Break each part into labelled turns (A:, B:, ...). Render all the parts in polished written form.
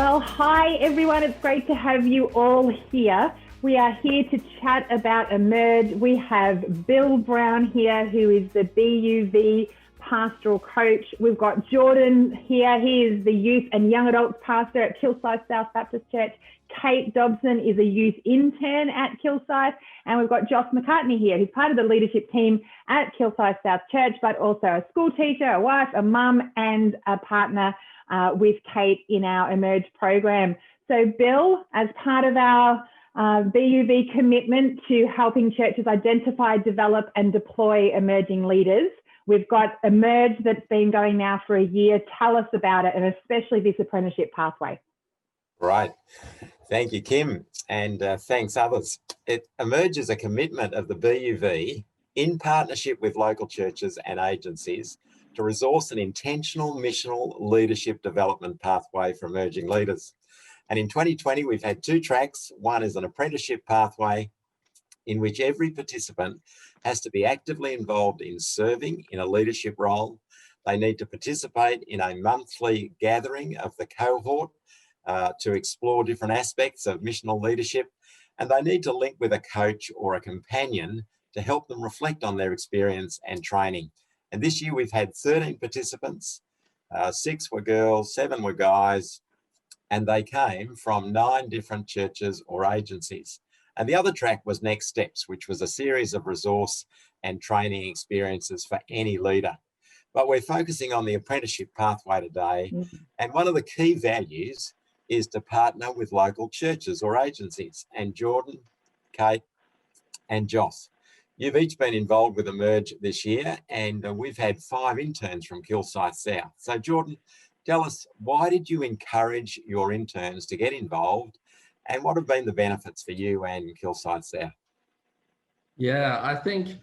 A: Well, hi everyone. It's great to have you all here. We are here to chat about Emerge. We have Bill Brown here, who is the BUV pastoral coach. We've got Jordan here. He is the youth and young adults pastor at Kilsyth South Baptist Church. Kate Dobson is a youth intern at Kilsyth. And we've got Joss McCartney here, who's part of the leadership team at Kilsyth South Church, but also a school teacher, a wife, a mum, and a partner with Kate in our Emerge program. So Bill, as part of our BUV commitment to helping churches identify, develop and deploy emerging leaders, we've got Emerge that's been going now for a year. Tell us about it, and especially this apprenticeship pathway.
B: Right. Thank you, Kim, and thanks others. It emerges a commitment of the BUV in partnership with local churches and agencies to resource an intentional missional leadership development pathway for emerging leaders. And in 2020, we've had two tracks. One is an apprenticeship pathway in which every participant has to be actively involved in serving in a leadership role. They need to participate in a monthly gathering of the cohort to explore different aspects of missional leadership, and they need to link with a coach or a companion to help them reflect on their experience and training. And this year we've had 13 participants, 6 were girls, 7 were guys, and they came from 9 different churches or agencies. And the other track was Next Steps, which was a series of resource and training experiences for any leader. But we're focusing on the apprenticeship pathway today. And one of the key values is to partner with local churches or agencies. And Jordan, Kate, and Joss, you've each been involved with Emerge this year, and we've had 5 interns from Kilsyth South. So Jordan, tell us, why did you encourage your interns to get involved, and what have been the benefits for you and Kilsyth South?
C: Yeah, I think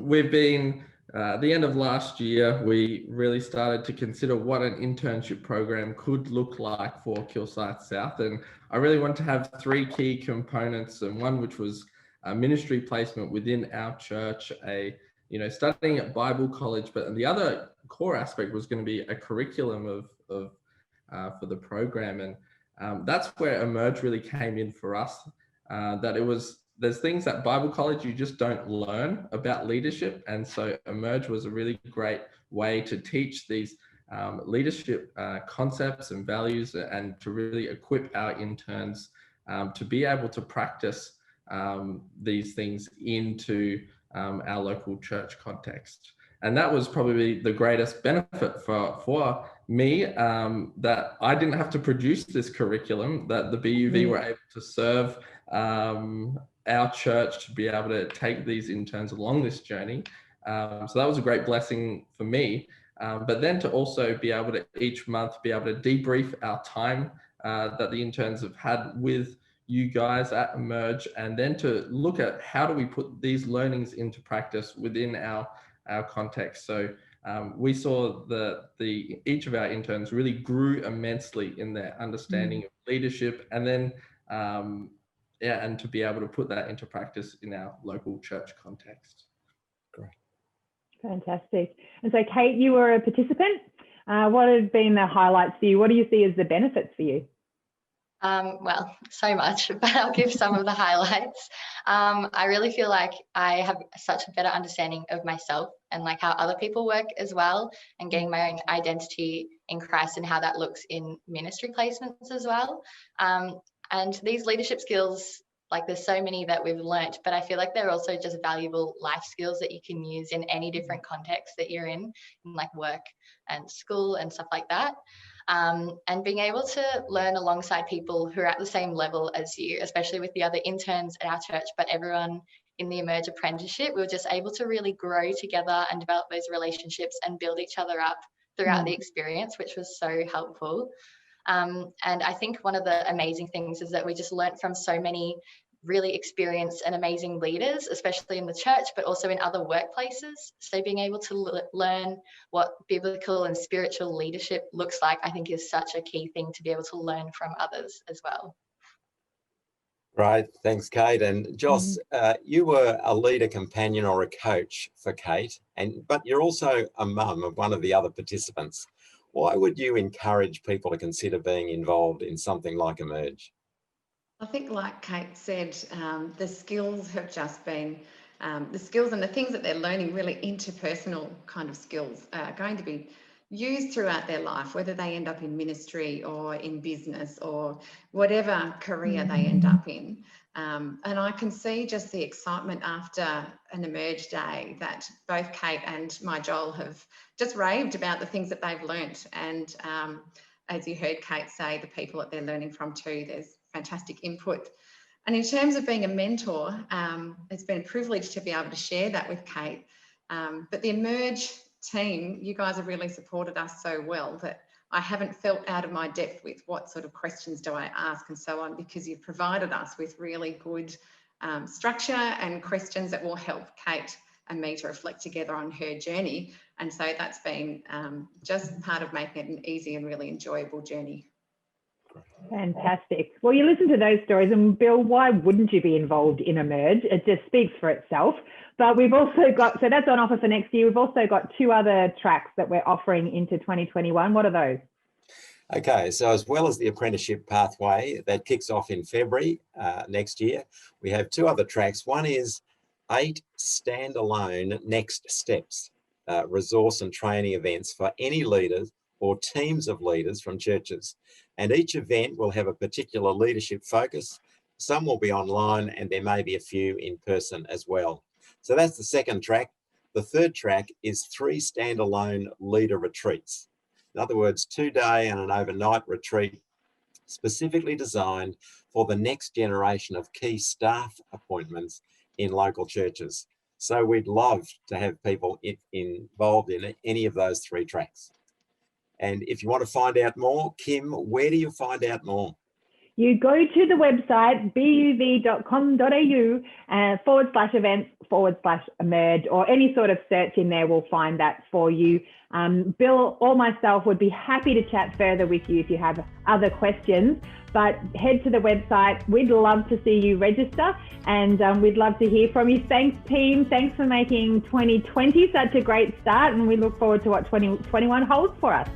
C: we've been, at the end of last year, we really started to consider what an internship program could look like for Kilsyth South. And I really wanted to have 3 key components, and one which was a ministry placement within our church, studying at Bible college, but the other core aspect was going to be a curriculum for the program. And that's where Emerge really came in for us, there's things at Bible college you just don't learn about leadership. And so Emerge was a really great way to teach these leadership concepts and values, and to really equip our interns to be able to practice these things into our local church context. And that was probably the greatest benefit for me, that I didn't have to produce this curriculum, that the BUV were able to serve our church to be able to take these interns along this journey. So that was a great blessing for me. But then to also be able to each month be able to debrief our time that the interns have had with you guys at Emerge, and then to look at how do we put these learnings into practice within our context. So we saw each of our interns really grew immensely in their understanding of leadership, and then and to be able to put that into practice in our local church context.
B: Great.
A: Fantastic. And so Kate, you were a participant. What have been the highlights for you? What do you see as the benefits for you?
D: Well, so much, but I'll give some of the highlights. I really feel like I have such a better understanding of myself and like how other people work as well, and getting my own identity in Christ and how that looks in ministry placements as well. And these leadership skills, like there's so many that we've learnt, but I feel like they're also just valuable life skills that you can use in any different context that you're in like work and school and stuff like that. And being able to learn alongside people who are at the same level as you, especially with the other interns at our church, but everyone in the Emerge apprenticeship, we were just able to really grow together and develop those relationships and build each other up throughout the experience, which was so helpful. And I think one of the amazing things is that we just learnt from so many really experienced and amazing leaders, especially in the church, but also in other workplaces. So being able to learn what biblical and spiritual leadership looks like, I think is such a key thing to be able to learn from others as well.
B: Right, thanks, Kate. And Joss, you were a leader, companion, or a coach for Kate, but you're also a mum of one of the other participants. Why would you encourage people to consider being involved in something like Emerge?
E: I think, like Kate said, the skills have just been, the skills and the things that they're learning, really interpersonal kind of skills, are going to be used throughout their life, whether they end up in ministry or in business or whatever career they end up in. And I can see just the excitement after an Emerge day that both Kate and my Joel have just raved about the things that they've learnt. And as you heard Kate say, the people that they're learning from too, there's fantastic input. And in terms of being a mentor, it's been a privilege to be able to share that with Kate. But the Emerge team, you guys have really supported us so well that I haven't felt out of my depth with what sort of questions do I ask and so on, because you've provided us with really good structure and questions that will help Kate and me to reflect together on her journey. And so that's been just part of making it an easy and really enjoyable journey.
A: Fantastic. Well, you listen to those stories, and Bill, why wouldn't you be involved in Emerge? It just speaks for itself. But we've also got, so that's on offer for next year. We've also got 2 other tracks that we're offering into 2021. What are those?
B: Okay, so as well as the apprenticeship pathway that kicks off in February next year, we have 2 other tracks. One is 8 standalone next steps, resource and training events for any leaders or teams of leaders from churches. And each event will have a particular leadership focus. Some will be online, and there may be a few in person as well. So that's the second track. The third track is 3 standalone leader retreats. In other words, 2-day and an overnight retreat specifically designed for the next generation of key staff appointments in local churches. So we'd love to have people involved in any of those 3 tracks. And if you want to find out more, Kim, where do you find out more?
A: You go to the website, buv.com.au/events/Emerge, or any sort of search in there will find that for you. Bill or myself would be happy to chat further with you if you have other questions, but head to the website. We'd love to see you register, and we'd love to hear from you. Thanks, team. Thanks for making 2020 such a great start, and we look forward to what 2021 holds for us.